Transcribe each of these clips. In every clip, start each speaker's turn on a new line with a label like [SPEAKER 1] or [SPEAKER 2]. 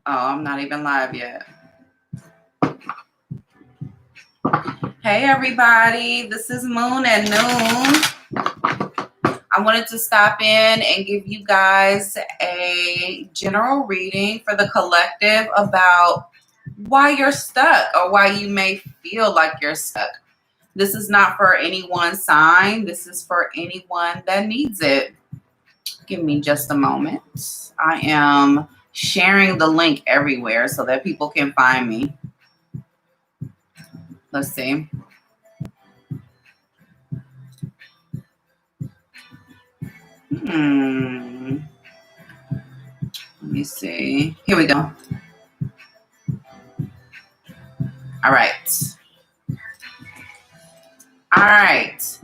[SPEAKER 1] Oh, I'm not even live yet. Hey, everybody. This is Moon at Noon. I wanted to stop in and give you guys a general reading for the collective about why you're stuck or why you may feel like you're stuck. This is not for any one sign. This is for anyone that needs it. Give me just a moment. I am sharing the link everywhere so that people can find me. Let's see. Let me see. Here we go. All right. All right.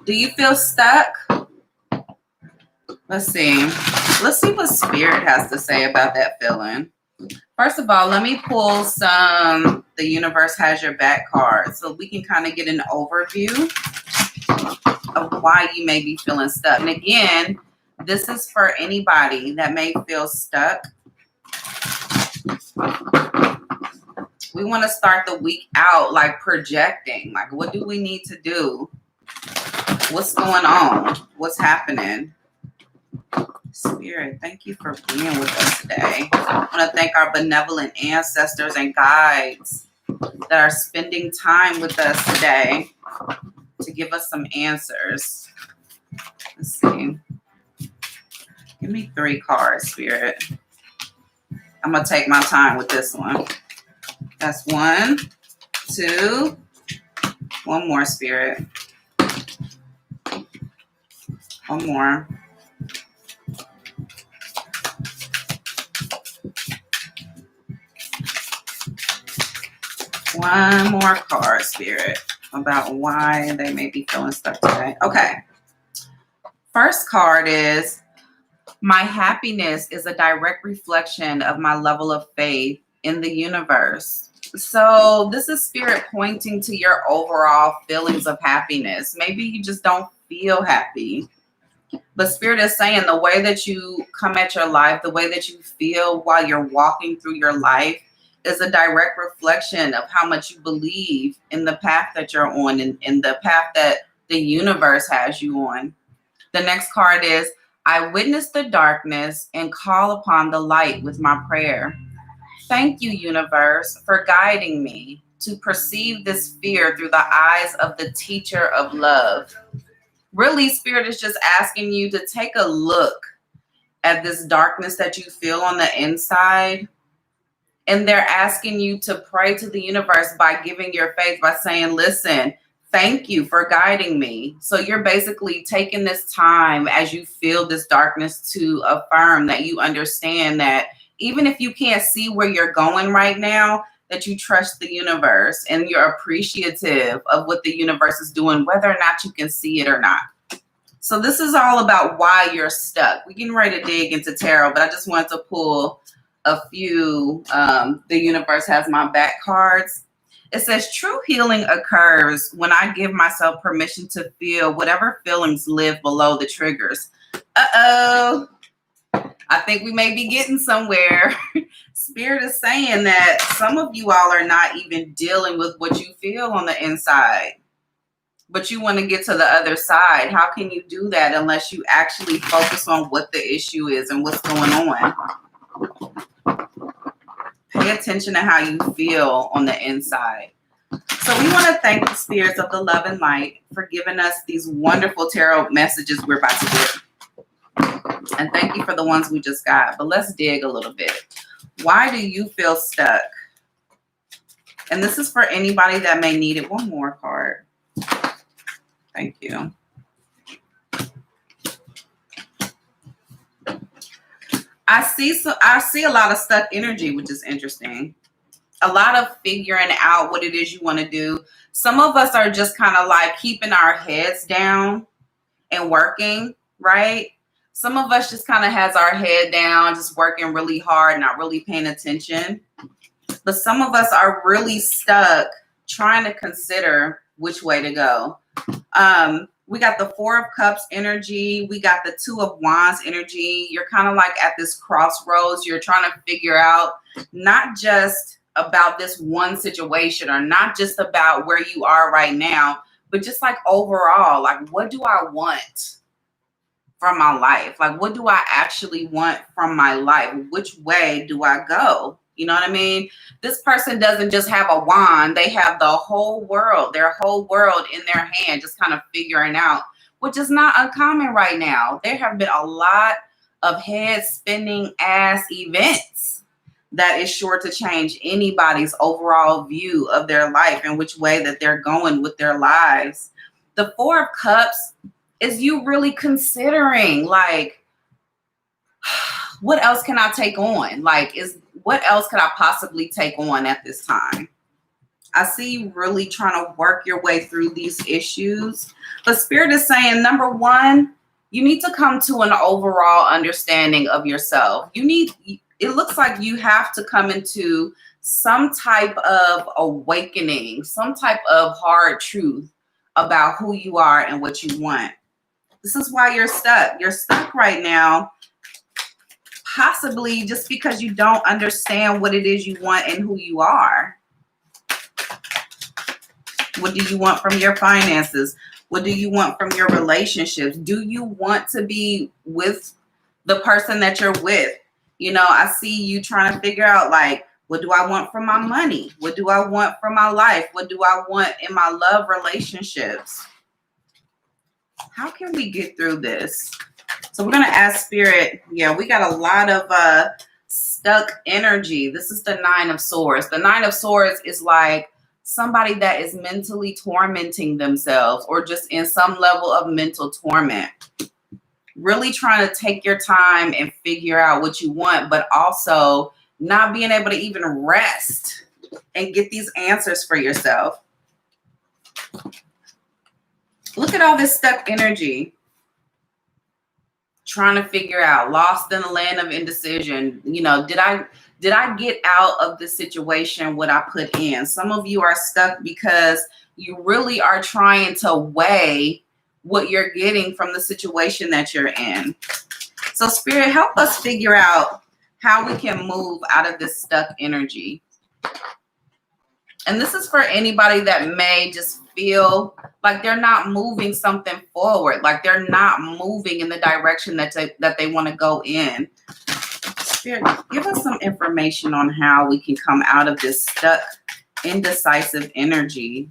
[SPEAKER 1] Do you feel stuck? Let's see. Let's see what Spirit has to say about that feeling. First of all, let me pull some The Universe Has Your Back cards so we can kind of get an overview of why you may be feeling stuck. And again, this is for anybody that may feel stuck. We want to start the week out like projecting. Like, what do we need to do? What's going on? What's happening? Spirit, thank you for being with us today. I want to thank our benevolent ancestors and guides that are spending time with us today to give us some answers. Let's see. Give me 3 cards, Spirit. I'm going to take my time with this one. That's 1, 2, 1 more, Spirit. 1 more. One more card, Spirit, about why they may be feeling stuck today. Okay. First card is, my happiness is a direct reflection of my level of faith in the universe. So this is Spirit pointing to your overall feelings of happiness. Maybe you just don't feel happy. But Spirit is saying the way that you come at your life, the way that you feel while you're walking through your life is a direct reflection of how much you believe in the path that you're on and in the path that the universe has you on. The next card is, I witness the darkness and call upon the light with my prayer. Thank you, universe, for guiding me to perceive this fear through the eyes of the teacher of love. Really, Spirit is just asking you to take a look at this darkness that you feel on the inside. And they're asking you to pray to the universe by giving your faith, by saying, listen, thank you for guiding me. So you're basically taking this time as you feel this darkness to affirm that you understand that even if you can't see where you're going right now, that you trust the universe and you're appreciative of what the universe is doing, whether or not you can see it or not. So this is all about why you're stuck. We can ready to dig into tarot, but I just wanted to pull a few The Universe Has My Back cards. It says, true healing occurs when I give myself permission to feel whatever feelings live below the triggers. Uh-oh. I think we may be getting somewhere. Spirit is saying that some of you all are not even dealing with what you feel on the inside, but you want to get to the other side. How can you do that unless you actually focus on what the issue is and what's going on? Pay attention to how you feel on the inside. So we want to thank the spirits of the love and light for giving us these wonderful tarot messages we're about to get. And thank you for the ones we just got. But let's dig a little bit. Why do you feel stuck? And this is for anybody that may need it. One more card. Thank you. I see a lot of stuck energy, which is interesting. A lot of figuring out what it is you want to do. Some of us are just kind of like keeping our heads down and working, right? Some of us just kind of has our head down, just working really hard, not really paying attention. But some of us are really stuck trying to consider which way to go. We got the Four of Cups energy. We got the Two of Wands energy. You're kind of like at this crossroads. You're trying to figure out not just about this one situation or not just about where you are right now, but just like overall, like, what do I want from my life? Like, what do I actually want from my life? Which way do I go? You know what I mean? This person doesn't just have a wand. They have the whole world, their whole world in their hand, just kind of figuring out, which is not uncommon right now. There have been a lot of head spinning ass events that is sure to change anybody's overall view of their life and which way that they're going with their lives. The Four of Cups is you really considering, like, what else can I take on? Like, what else could I possibly take on at this time? I see you really trying to work your way through these issues. But Spirit is saying, number one, you need to come to an overall understanding of yourself. It looks like you have to come into some type of awakening, some type of hard truth about who you are and what you want. This is why you're stuck. You're stuck right now, possibly just because you don't understand what it is you want and who you are. What do you want from your finances? What do you want from your relationships? Do you want to be with the person that you're with? You know, I see you trying to figure out, like, what do I want from my money? What do I want from my life? What do I want in my love relationships? How can we get through this? So we're going to ask Spirit. Yeah, we got a lot of stuck energy. This is the Nine of Swords. The Nine of Swords is like somebody that is mentally tormenting themselves or just in some level of mental torment. Really trying to take your time and figure out what you want, but also not being able to even rest and get these answers for yourself. Look at all this stuck energy. Trying to figure out, lost in the land of indecision. You know, did I get out of the situation what I put in? Some of you are stuck because you really are trying to weigh what you're getting from the situation that you're in. So Spirit, help us figure out how we can move out of this stuck energy. And this is for anybody that may just feel like they're not moving something forward, like they're not moving in the direction that they want to go in. Spirit, give us some information on how we can come out of this stuck, indecisive energy.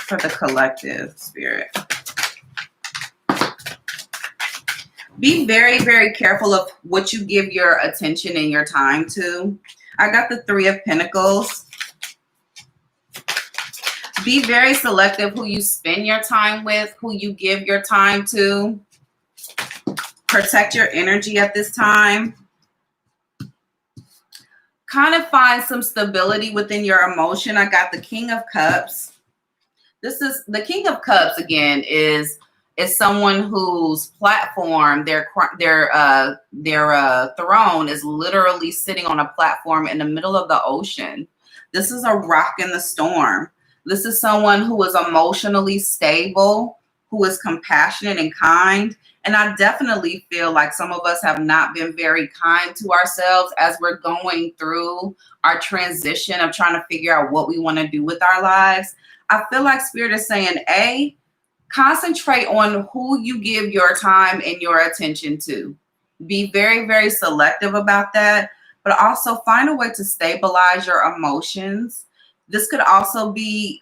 [SPEAKER 1] For the collective, Spirit. Be very, very careful of what you give your attention and your time to. I got the Three of Pentacles. Be very selective who you spend your time with, who you give your time to. Protect your energy at this time. Kind of find some stability within your emotion. I got the King of Cups. This is the King of Cups again is someone whose platform, their throne is literally sitting on a platform in the middle of the ocean. This is a rock in the storm. This is someone who is emotionally stable, who is compassionate and kind. And I definitely feel like some of us have not been very kind to ourselves as we're going through our transition of trying to figure out what we want to do with our lives. I feel like Spirit is saying, A, concentrate on who you give your time and your attention to. Be very, very selective about that, but also find a way to stabilize your emotions. This could also be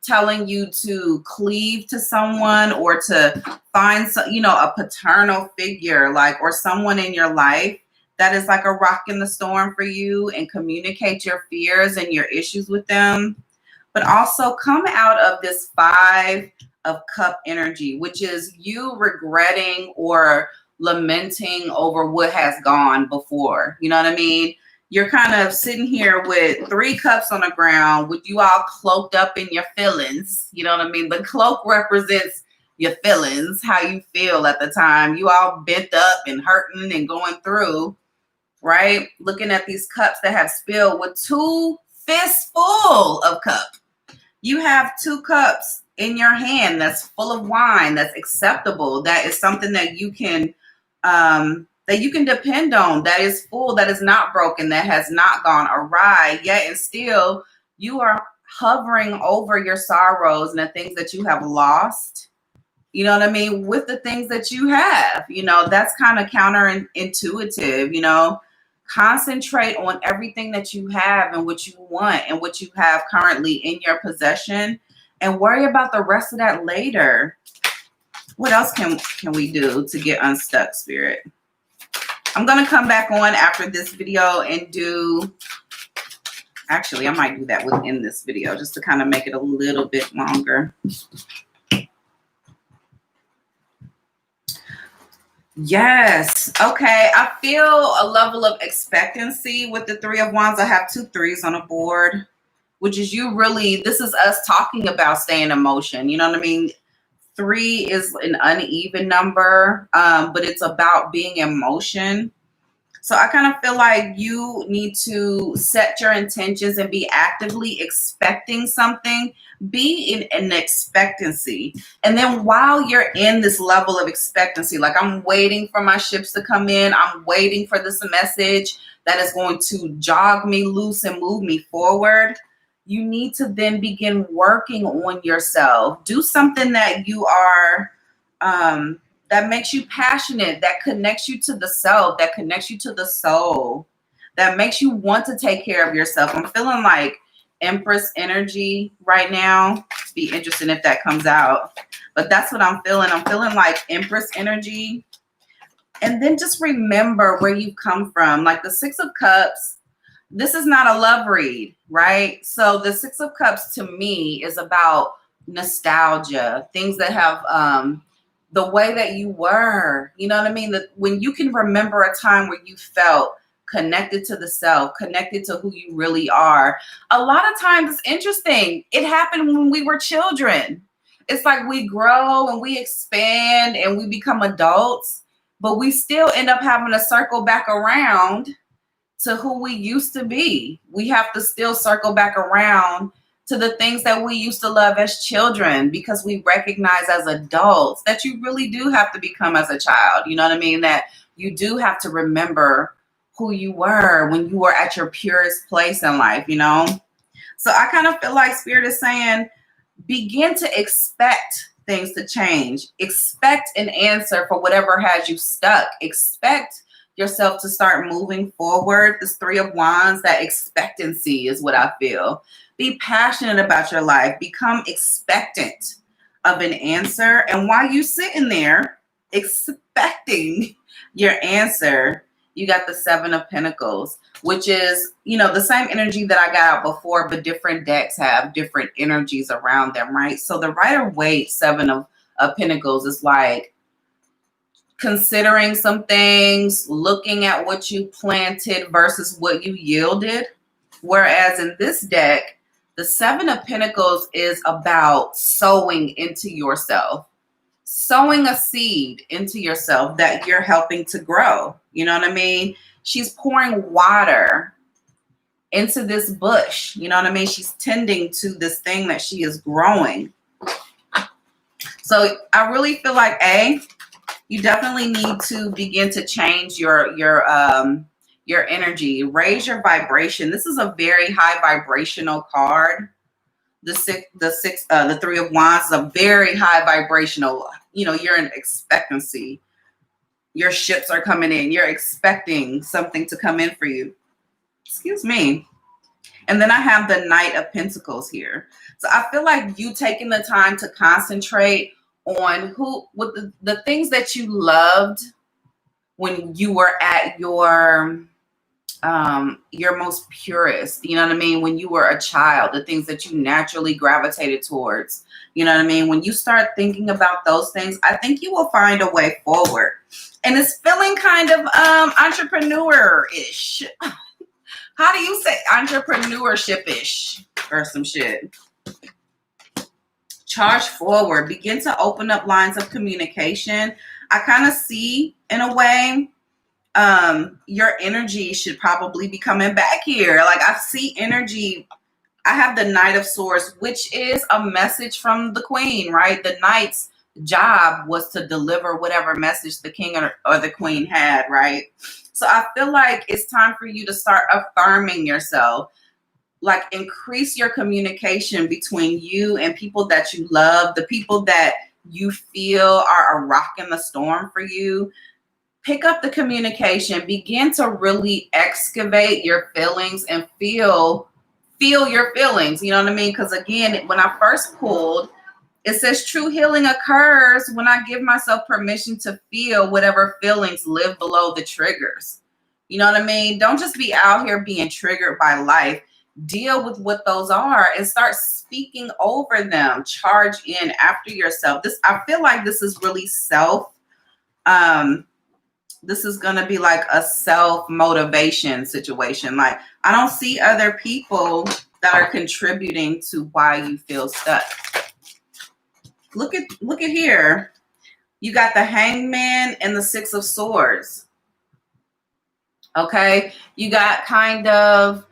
[SPEAKER 1] telling you to cleave to someone or to find some, a paternal figure, like, or someone in your life that is like a rock in the storm for you, and communicate your fears and your issues with them. But also come out of this Five of Cup energy, which is you regretting or lamenting over what has gone before. You know what I mean? You're kind of sitting here with 3 cups on the ground with you all cloaked up in your feelings. You know what I mean? The cloak represents your feelings, how you feel at the time. You all bent up and hurting and going through. right? Looking at these cups that have spilled with 2 fists full of cup. You have 2 cups in your hand that's full of wine, that's acceptable, that is something that you can depend on, that is full, that is not broken, that has not gone awry, yet and still you are hovering over your sorrows and the things that you have lost, you know what I mean, with the things that you have. You know, that's kind of counterintuitive, you know. Concentrate on everything that you have and what you want and what you have currently in your possession, and worry about the rest of that later. What else can we do to get unstuck, Spirit? I'm going to come back on after this video and do, actually, I might do that within this video just to kind of make it a little bit longer. Yes. Okay. I feel a level of expectancy with the 3 of Wands. I have 2 3s on the board, which is you really, this is us talking about staying in motion. You know what I mean? 3 is an uneven number, but it's about being in motion. So I kind of feel like you need to set your intentions and be actively expecting something. Be in an expectancy. And then while you're in this level of expectancy, like I'm waiting for my ships to come in, I'm waiting for this message that is going to jog me loose and move me forward, you need to then begin working on yourself. Do something that you are, that makes you passionate, that connects you to the self, that connects you to the soul, that makes you want to take care of yourself. I'm feeling like Empress energy right now. Be interesting if that comes out. But that's what I'm feeling. I'm feeling like Empress energy. And then just remember where you've come from. Like the 6 of Cups, this is not a love read, right? So the 6 of Cups to me is about nostalgia, things that have the way that you were, you know what I mean? That when you can remember a time where you felt connected to the self, connected to who you really are. A lot of times it's interesting. It happened when we were children. It's like we grow and we expand and we become adults, but we still end up having to circle back around to who we used to be. We have to still circle back around to the things that we used to love as children, because we recognize as adults that you really do have to become as a child. You know what I mean? That you do have to remember who you were when you were at your purest place in life, you know? So I kind of feel like Spirit is saying, begin to expect things to change. Expect an answer for whatever has you stuck. Expect yourself to start moving forward. This 3 of Wands, that expectancy is what I feel. Be passionate about your life. Become expectant of an answer. And while you sitting there expecting your answer, you got the 7 of Pentacles, which is, you know, the same energy that I got out before, but different decks have different energies around them, right? So the Rider-Waite 7 of Pentacles is like considering some things, looking at what you planted versus what you yielded. Whereas in this deck, the 7 of Pentacles is about sowing into yourself, sowing a seed into yourself that you're helping to grow. You know what I mean? She's pouring water into this bush. You know what I mean? She's tending to this thing that she is growing. So I really feel like, you definitely need to begin to change your energy, raise your vibration. This is a very high vibrational card. The 3 of Wands is a very high vibrational. You know, you're in expectancy. Your ships are coming in. You're expecting something to come in for you. Excuse me. And then I have the Knight of Pentacles here. So I feel like you taking the time to concentrate on the things that you loved when you were at your most purest, you know what I mean? When you were a child, the things that you naturally gravitated towards, you know what I mean? When you start thinking about those things, I think you will find a way forward. And it's feeling kind of entrepreneur-ish. How do you say entrepreneurship-ish or some shit? Charge forward. Begin to open up lines of communication. I kind of see, in a way, your energy should probably be coming back here. Like I see energy. I have the Knight of Swords, which is a message from the Queen, right? The Knight's job was to deliver whatever message the King or the Queen had, right? So I feel like it's time for you to start affirming yourself. Like increase your communication between you and people that you love, the people that you feel are a rock in the storm for you. Pick up the communication, begin to really excavate your feelings and feel your feelings. You know what I mean? Because again, when I first pulled, it says true healing occurs when I give myself permission to feel whatever feelings live below the triggers. You know what I mean? Don't just be out here being triggered by life. Deal with what those are and start speaking over them. Charge in after yourself. I feel like this is really this is going to be like a self-motivation situation. Like I don't see other people that are contributing to why you feel stuck. Look at here. You got the Hangman and the Six of Swords. Okay. You got kind of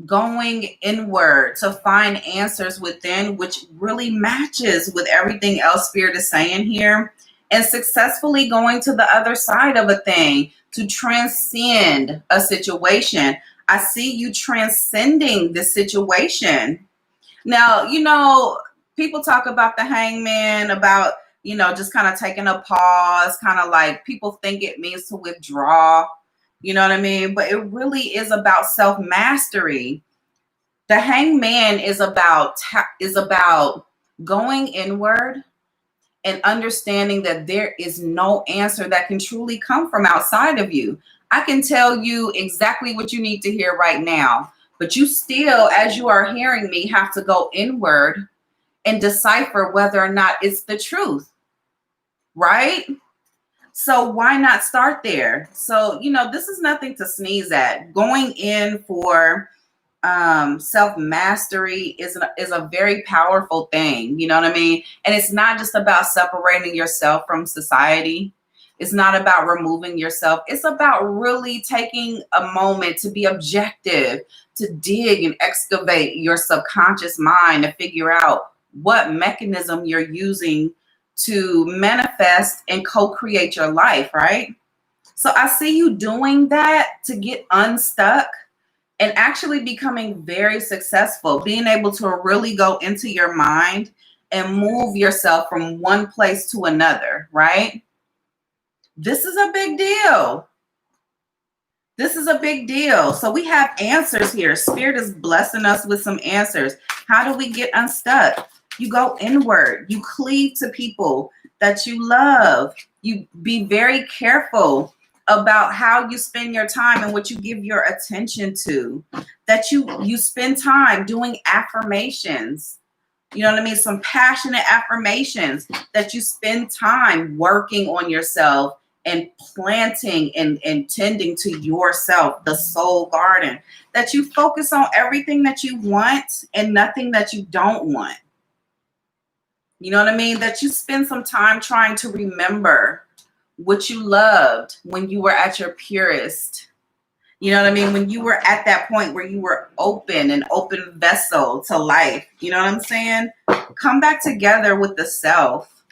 [SPEAKER 1] going inward to find answers within, which really matches with everything else Spirit is saying here. And successfully going to the other side of a thing to transcend a situation. I see you transcending the situation. Now, you know, people talk about the Hangman, about, you know, just kind of taking a pause, kind of like people think it means to withdraw. You know what I mean? But it really is about self-mastery. The Hangman is about going inward and understanding that there is no answer that can truly come from outside of you. I can tell you exactly what you need to hear right now, but you still, as you are hearing me, have to go inward and decipher whether or not it's the truth, right? So why not start there? So, you know, this is nothing to sneeze at. Going in for self-mastery is a very powerful thing. You know what I mean? And it's not just about separating yourself from society. It's not about removing yourself. It's about really taking a moment to be objective, to dig and excavate your subconscious mind to figure out what mechanism you're using to manifest and co-create your life, right? So I see you doing that to get unstuck and actually becoming very successful, being able to really go into your mind and move yourself from one place to another, right? This is a big deal. This is a big deal. So we have answers here. Spirit is blessing us with some answers. How do we get unstuck? You go inward. You cleave to people that you love. You be very careful about how you spend your time and what you give your attention to. That you spend time doing affirmations. You know what I mean? Some passionate affirmations. That you spend time working on yourself and planting and tending to yourself, the soul garden. That you focus on everything that you want and nothing that you don't want. You know what I mean? That you spend some time trying to remember what you loved when you were at your purest. You know what I mean? When you were at that point where you were open, an open vessel to life. You know what I'm saying? Come back together with the self.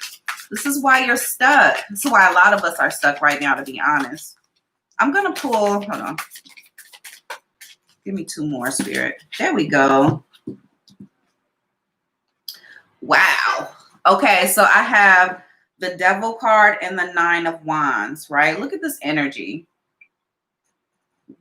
[SPEAKER 1] This is why you're stuck. This is why a lot of us are stuck right now, to be honest. I'm going to pull, hold on. Give me two more, Spirit. There we go. Wow. Okay, so I have the Devil card and the Nine of Wands, right? Look at this energy.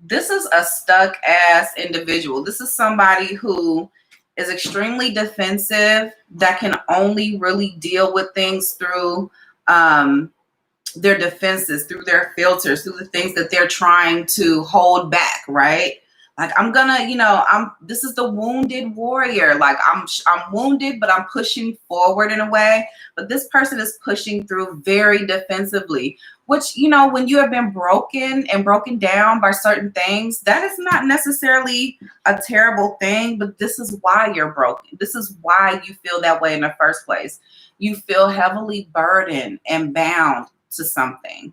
[SPEAKER 1] This is a stuck ass individual. This is somebody who is extremely defensive, that can only really deal with things through their defenses, through their filters, through the things that they're trying to hold back, right? Like, I'm gonna, you know, this is the wounded warrior. Like, I'm wounded, but I'm pushing forward in a way. But this person is pushing through very defensively, which, you know, when you have been broken and broken down by certain things, that is not necessarily a terrible thing, but this is why you're broken. This is why you feel that way in the first place. You feel heavily burdened and bound to something.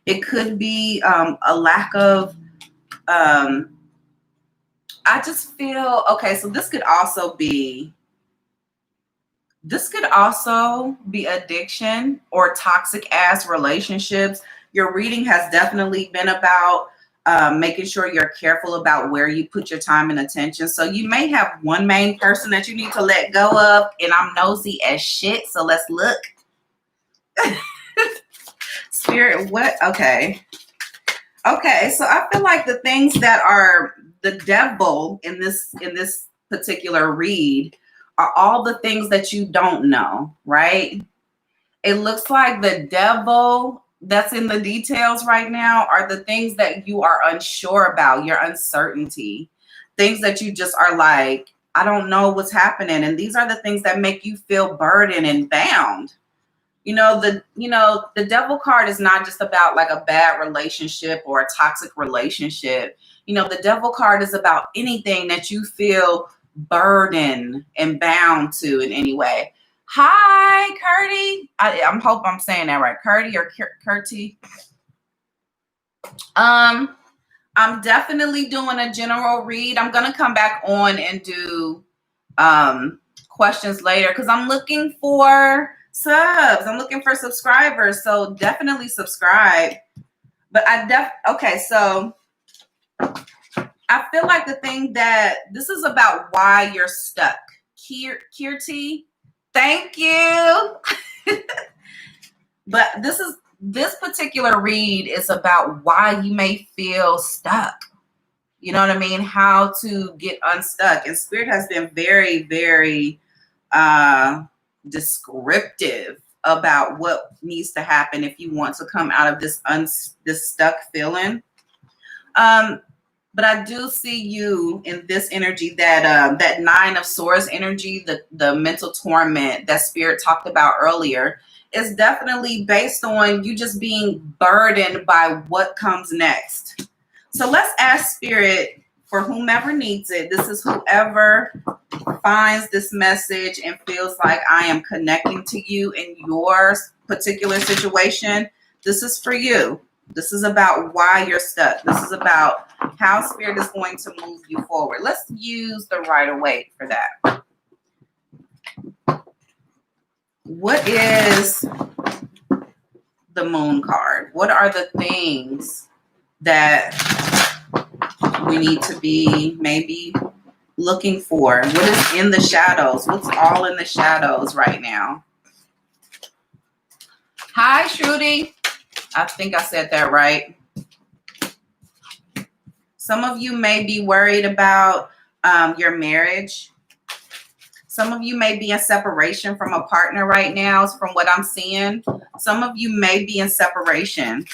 [SPEAKER 1] It could be a lack of, I just feel, okay, so this could also be addiction or toxic ass relationships. Your reading has definitely been about making sure you're careful about where you put your time and attention. So you may have one main person that you need to let go of, and I'm nosy as shit, so let's look. Spirit, what? Okay, so I feel like the things that are the devil in this particular read are all the things that you don't know, right? It looks like the devil that's in the details right now are the things that you are unsure about, your uncertainty, things that you just are like, I don't know what's happening. And these are the things that make you feel burdened and bound. The devil card is not just about like a bad relationship or a toxic relationship. The devil card is about anything that you feel burdened and bound to in any way. Hi, Curdy. I hope I'm saying that right. Curdy or Curty. I'm definitely doing a general read. I'm going to come back on and do questions later because I'm looking for subs. I'm looking for subscribers. So definitely subscribe. But okay, so I feel like the thing that this is about why you're stuck. Kirti, thank you. But this particular read is about why you may feel stuck. You know what I mean? How to get unstuck. And Spirit has been very, very descriptive about what needs to happen if you want to come out of this stuck feeling. But I do see you in this energy, that Nine of Swords energy, the mental torment that Spirit talked about earlier, is definitely based on you just being burdened by what comes next. So let's ask Spirit for whomever needs it. This is whoever finds this message and feels like I am connecting to you in your particular situation. This is for you. This is about why you're stuck. This is about how Spirit is going to move you forward. Let's use the Rider-Waite for that. What is the Moon card? What are the things that we need to be maybe looking for? What is in the shadows? What's all in the shadows right now? Hi, Shruti. I think I said that right. Some of you may be worried about your marriage. Some of you may be in separation from a partner right now, from what I'm seeing. Some of you may be in separation.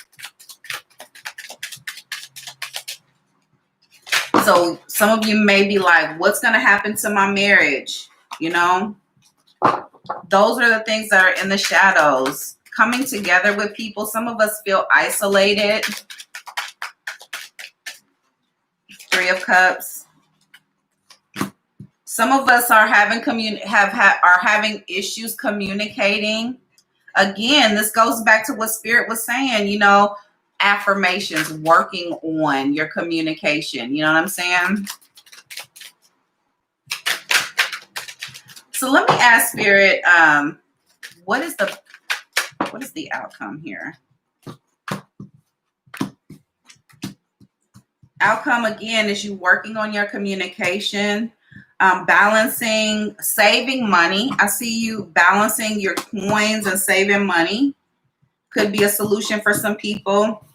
[SPEAKER 1] So some of you may be like, what's going to happen to my marriage? Those are the things that are in the shadows. Coming together with people. Some of us feel isolated. Three of Cups. Some of us are having issues communicating. Again, this goes back to what Spirit was saying, affirmations, working on your communication. You know what I'm saying? So let me ask Spirit, what is the outcome here? Outcome, again, is you working on your communication, balancing, saving money. I see you balancing your coins and saving money. Could be a solution for some people,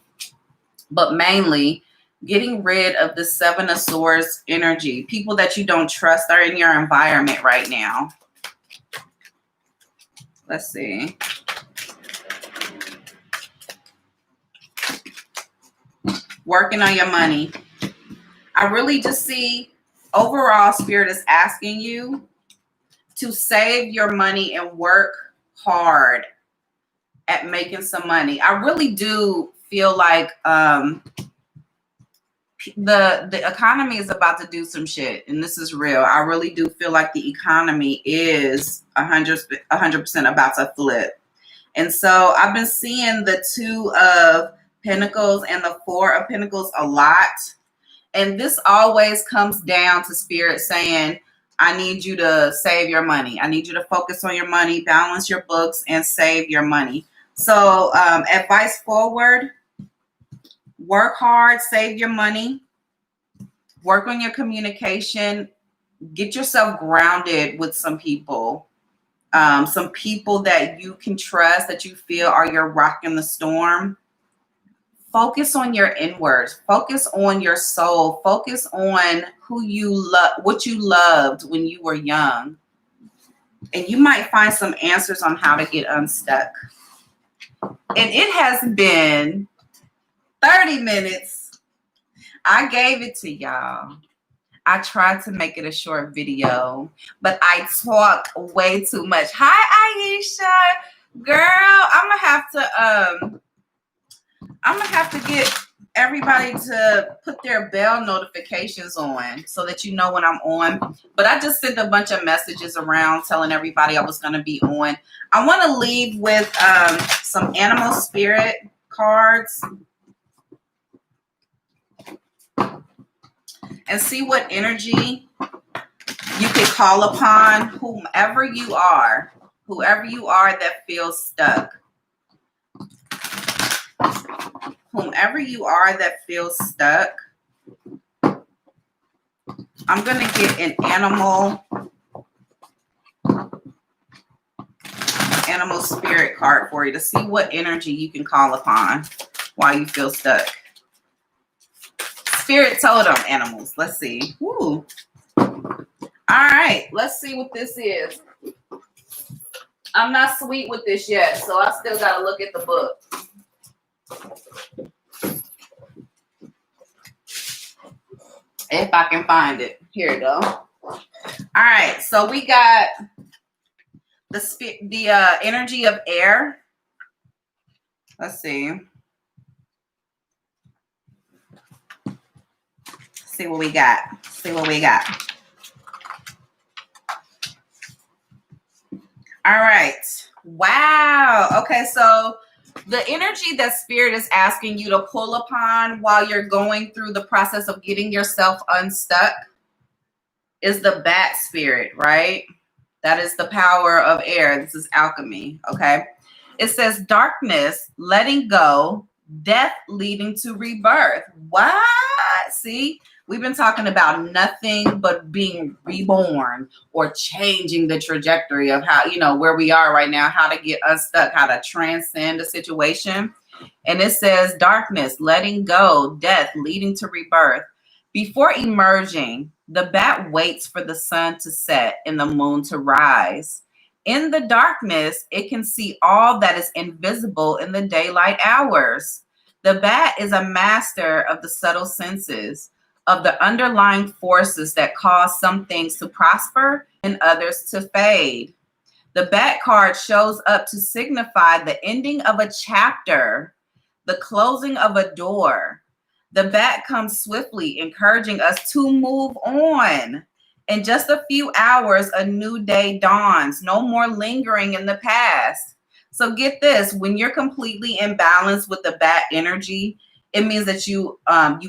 [SPEAKER 1] but mainly getting rid of the Seven of Swords energy. People that you don't trust are in your environment right now. Let's see. Working on your money. I really just see overall Spirit is asking you to save your money and work hard at making some money. I really do feel like the economy is about to do some shit, and this is real. I really do feel like the economy is 100% about to flip. And so I've been seeing the Two of Pentacles and the Four of Pentacles a lot. And this always comes down to Spirit saying, I need you to save your money. I need you to focus on your money, balance your books, and save your money. So advice forward, work hard, save your money, work on your communication, get yourself grounded with some people that you can trust, that you feel are your rock in the storm. Focus on your inwards. Focus on your soul. Focus on who you love, what you loved when you were young. And you might find some answers on how to get unstuck. And it has been 30 minutes. I gave it to y'all. I tried to make it a short video, but I talk way too much. Hi, Aisha. Girl, I'm gonna have to get everybody to put their bell notifications on so that you know when I'm on. But I just sent a bunch of messages around telling everybody I was gonna be on. I want to leave with some animal spirit cards and see what energy you can call upon whomever you are that feels stuck. Whomever you are that feels stuck, I'm going to get an animal spirit card for you to see what energy you can call upon while you feel stuck. Spirit totem animals. Let's see. Woo. All right. Let's see what this is. I'm not sweet with this yet, so I still got to look at the book. If I can find it. Here we go. All right. So we got the energy of air. Let's see. See what we got. See what we got. All right. Wow. Okay, so the energy that Spirit is asking you to pull upon while you're going through the process of getting yourself unstuck is the bat spirit, right? That is the power of air. This is alchemy, okay? It says darkness, letting go, death leading to rebirth. What? See? We've been talking about nothing but being reborn or changing the trajectory of how, where we are right now, how to get unstuck, how to transcend a situation. And it says darkness, letting go, death leading to rebirth. Before emerging, the bat waits for the sun to set and the moon to rise. In the darkness, it can see all that is invisible in the daylight hours. The bat is a master of the subtle senses, of the underlying forces that cause some things to prosper and others to fade. The bat card shows up to signify the ending of a chapter, the closing of a door. The bat comes swiftly, encouraging us to move on. In just a few hours, a new day dawns. No more lingering in the past. So get this, when you're completely in balance with the bat energy, it means that you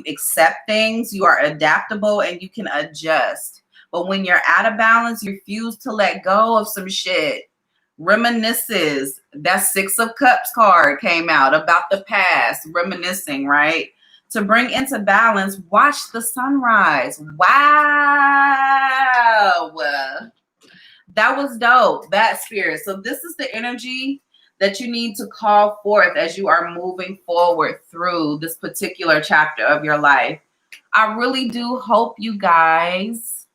[SPEAKER 1] accept things, you are adaptable, and you can adjust. But when you're out of balance, you refuse to let go of some shit. Reminisces. That Six of Cups card came out about the past, reminiscing, right? To bring into balance, watch the sunrise. Wow. That was dope. That spirit. So this is the energy that you need to call forth as you are moving forward through this particular chapter of your life. I really do hope you guys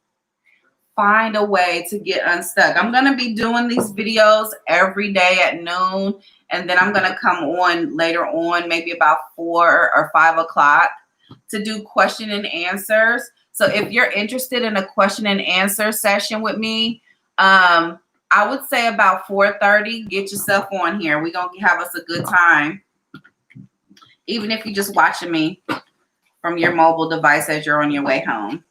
[SPEAKER 1] find a way to get unstuck. I'm going to be doing these videos every day at noon, and then I'm going to come on later on, maybe about 4 or 5 o'clock to do question and answers. So if you're interested in a question and answer session with me, I would say about 4:30, get yourself on here. We're going to have us a good time. Even if you're just watching me from your mobile device as you're on your way home.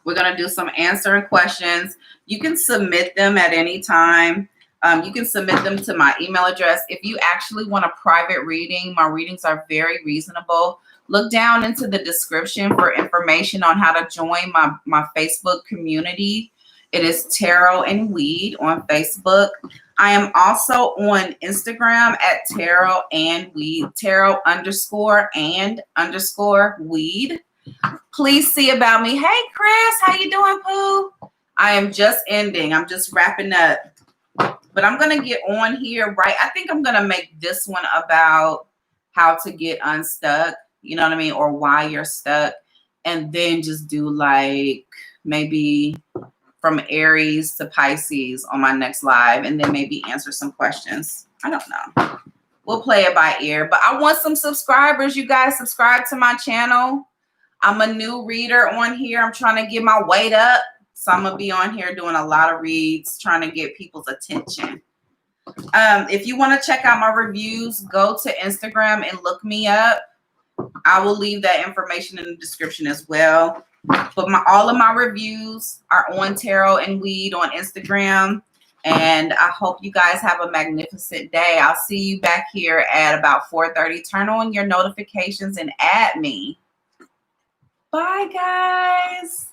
[SPEAKER 1] We're going to do some answering questions. You can submit them at any time. You can submit them to my email address. If you actually want a private reading, my readings are very reasonable. Look down into the description for information on how to join my Facebook community. It is Tarot and Weed on Facebook. I am also on Instagram at Tarot and Weed, Tarot_and_weed. Please see about me. Hey, Chris, how you doing, Pooh? I am just ending. I'm just wrapping up. But I'm going to get on here, right? I think I'm going to make this one about how to get unstuck, you know what I mean? Or why you're stuck. And then just do like maybe from Aries to Pisces on my next live. And then maybe answer some questions. I don't know. We'll play it by ear. But I want some subscribers. You guys subscribe to my channel. I'm a new reader on here. I'm trying to get my weight up. So I'm going to be on here doing a lot of reads, trying to get people's attention. If you want to check out my reviews, go to Instagram and look me up. I will leave that information in the description as well. But all of my reviews are on Tarot and Weed on Instagram. And I hope you guys have a magnificent day. I'll see you back here at about 4:30. Turn on your notifications and add me. Bye, guys.